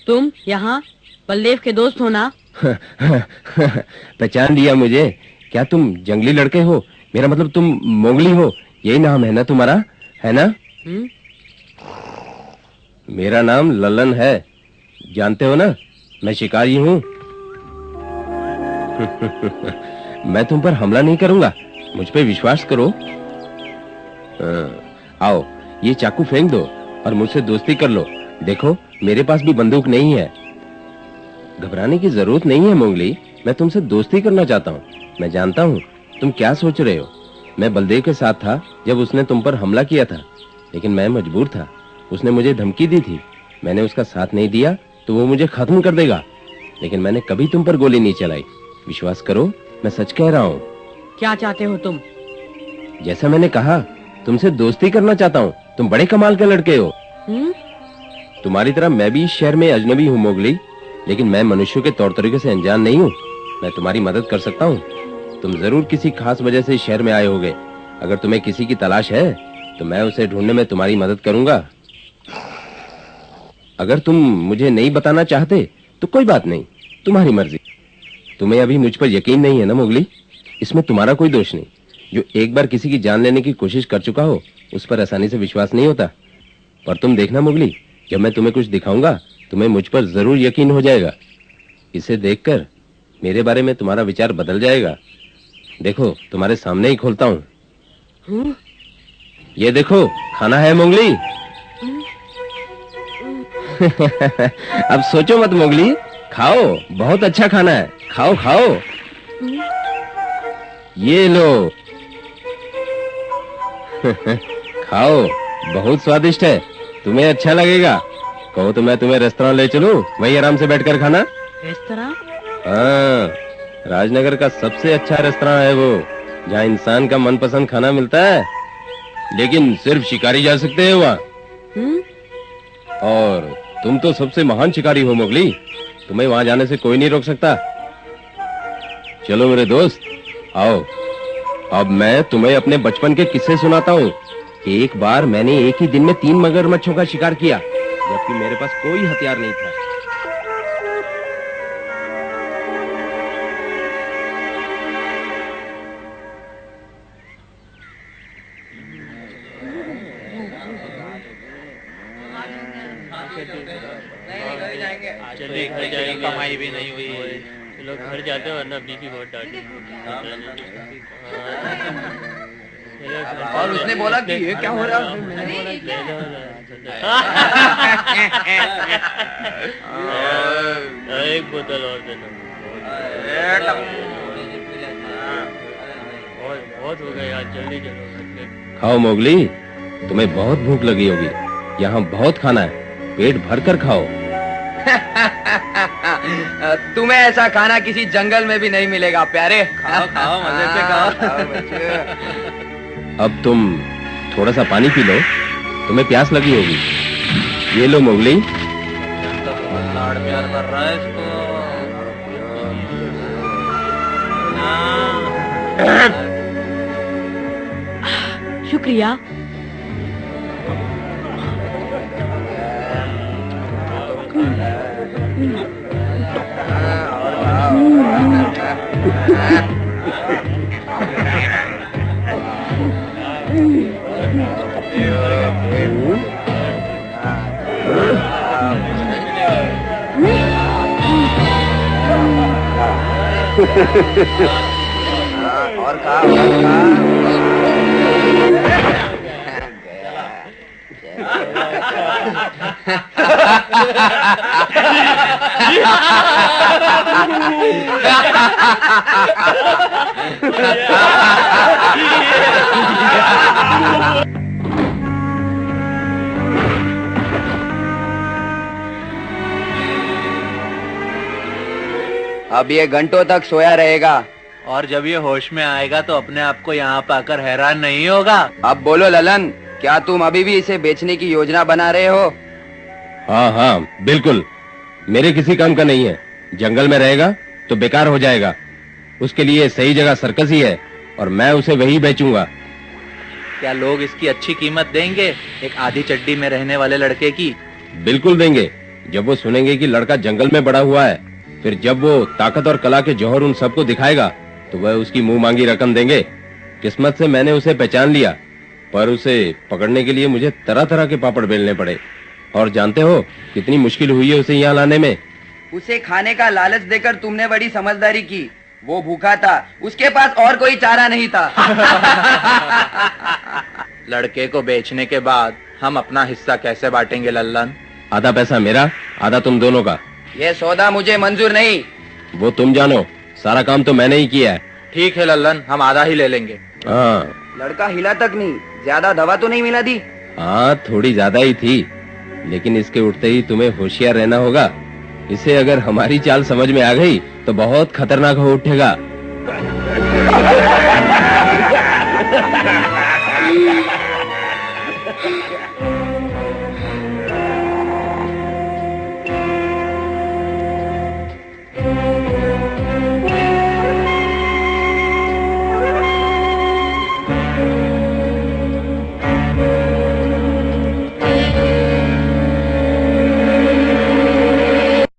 तुम यहाँ बलदेव के दोस्त हो ना? पहचान लिया मुझे? क्या तुम जंगली लड़के हो? मेरा मतलब तुम मोगली हो, यही नाम है ना तुम्हारा, है ना? मेरा नाम ललन है, जानते हो ना, मैं शिकारी हूँ। मैं तुम पर हमला नहीं करूंगा, मुझ पे विश्वास करो। आओ, ये चाकू फेंक दो और मुझसे दोस्ती कर लो। देखो, मेरे पास भी बंदूक नहीं है। घबराने की जरूरत नहीं है मोगली, मैं तुमसे दोस्ती करना चाहता हूँ। मैं जानता हूँ तुम क्या सोच रहे हो। मैं बलदेव के साथ था जब उसने तुम पर हमला किया था, लेकिन मैं मजबूर था। उसने मुझे धमकी दी थी, मैंने उसका साथ नहीं दिया तो वो मुझे खत्म कर देगा, लेकिन मैंने कभी तुम पर गोली नहीं चलाई। विश्वास करो, मैं सच कह रहा हूँ। क्या चाहते हो तुम? जैसा मैंने कहा, तुमसे दोस्ती करना चाहता हूँ। तुम बड़े कमाल के लड़के हो। तुम्हारी तरह मैं भी इस शहर में अजनबी हूँ मोगली, लेकिन मैं मनुष्यों के तौर तरीके से अनजान नहीं हूँ। मैं तुम्हारी मदद कर सकता हूँ। तुम जरूर किसी खास वजह से इस शहर में आए होगे। अगर तुम्हें किसी की तलाश है तो मैं उसे ढूंढने में तुम्हारी मदद करूंगा। अगर तुम मुझे नहीं बताना चाहते तो कोई बात नहीं, तुम्हारी मर्जी। तुम्हें अभी मुझ पर यकीन नहीं है ना मोगली? इसमें तुम्हारा कोई दोष नहीं। जो एक बार किसी की जान लेने की कोशिश कर चुका हो, उस पर आसानी से विश्वास नहीं होता। पर तुम देखना मोगली, जब मैं तुम्हें कुछ दिखाऊंगा तुम्हें मुझ पर जरूर यकीन हो जाएगा। इसे देखकर मेरे बारे में तुम्हारा विचार बदल जाएगा। देखो, तुम्हारे सामने ही खोलता हूँ। ये देखो, खाना है मोगली। अब सोचो मत मोगली, खाओ, बहुत अच्छा खाना है, खाओ खाओ। ये लो। खाओ, बहुत स्वादिष्ट है, तुम्हें अच्छा लगेगा। कहो तो मैं तुम्हें रेस्तरां ले चलूं, वहीं आराम से बैठकर खाना। रेस्तरां? हाँ, राजनगर का सबसे अच्छा रेस्तरां है वो, जहाँ इंसान का मनपसंद खाना मिलता है, लेकिन सिर्फ शिकारी जा सकते हैं वहाँ। और तुम तो सबसे महान शिकारी हो मोगली, तुम्हें वहाँ जाने से कोई नहीं रोक सकता। चलो मेरे दोस्त, आओ। अब मैं तुम्हें अपने बचपन के किस्से सुनाता हूँ। एक बार मैंने एक ही दिन में 3 मगरमच्छों का शिकार किया, जबकि मेरे पास कोई हथियार नहीं था। चलिए घर जाएंगे, कमाई भी नहीं हुई। चलो घर जाते हो, वरना बीबी बहुत डांटेगी। और उसने बोला कि ये क्या हो रहा है? एक बोतल और देना। बहुत हो गया यार, जल्दी चलो। खाओ मोगली, तुम्हें बहुत भूख लगी होगी। यहाँ बहुत खाना है, पेट भरकर खाओ। तुम्हें ऐसा खाना किसी जंगल में भी नहीं मिलेगा प्यारे। खाओ खाओ, मजे से खाओ। अब तुम थोड़ा सा पानी पी लो, तुम्हें प्यास लगी होगी। ये लो मोगली। लाड़ प्यार कर रहा है इसको। शुक्रिया। और खा। अब ये घंटों तक सोया रहेगा और जब ये होश में आएगा तो अपने आप को यहाँ पाकर हैरान नहीं होगा। अब बोलो ललन, क्या तुम अभी भी इसे बेचने की योजना बना रहे हो? हाँ हाँ बिल्कुल, मेरे किसी काम का नहीं है। जंगल में रहेगा तो बेकार हो जाएगा। उसके लिए सही जगह सर्कस ही है और मैं उसे वही बेचूंगा। क्या लोग इसकी अच्छी कीमत देंगे, एक आधी चड्डी में रहने वाले लड़के की? बिल्कुल देंगे। जब वो सुनेंगे कि लड़का जंगल में बड़ा हुआ है, फिर जब वो ताकत और कला के जौहर उन सबको दिखाएगा तो वह उसकी मुंह मांगी रकम देंगे। किस्मत से मैंने उसे पहचान लिया, पर उसे पकड़ने के लिए मुझे तरह तरह के पापड़ बेलने पड़े। और जानते हो कितनी मुश्किल हुई है उसे यहाँ लाने में। उसे खाने का लालच देकर तुमने बड़ी समझदारी की। वो भूखा था, उसके पास और कोई चारा नहीं था। लड़के को बेचने के बाद हम अपना हिस्सा कैसे बांटेंगे लल्लन? आधा पैसा मेरा, आधा तुम दोनों का। ये सौदा मुझे मंजूर नहीं। वो तुम जानो, सारा काम तो मैंने ही किया है। ठीक है लल्लन, हम आधा ही ले लेंगे। हाँ लड़का हिला तक नहीं। ज्यादा दवा तो नहीं मिला दी? हाँ, थोड़ी ज्यादा ही थी, लेकिन इसके उठते ही तुम्हें होशियार रहना होगा। इसे अगर हमारी चाल समझ में आ गई तो बहुत खतरनाक हो उठेगा।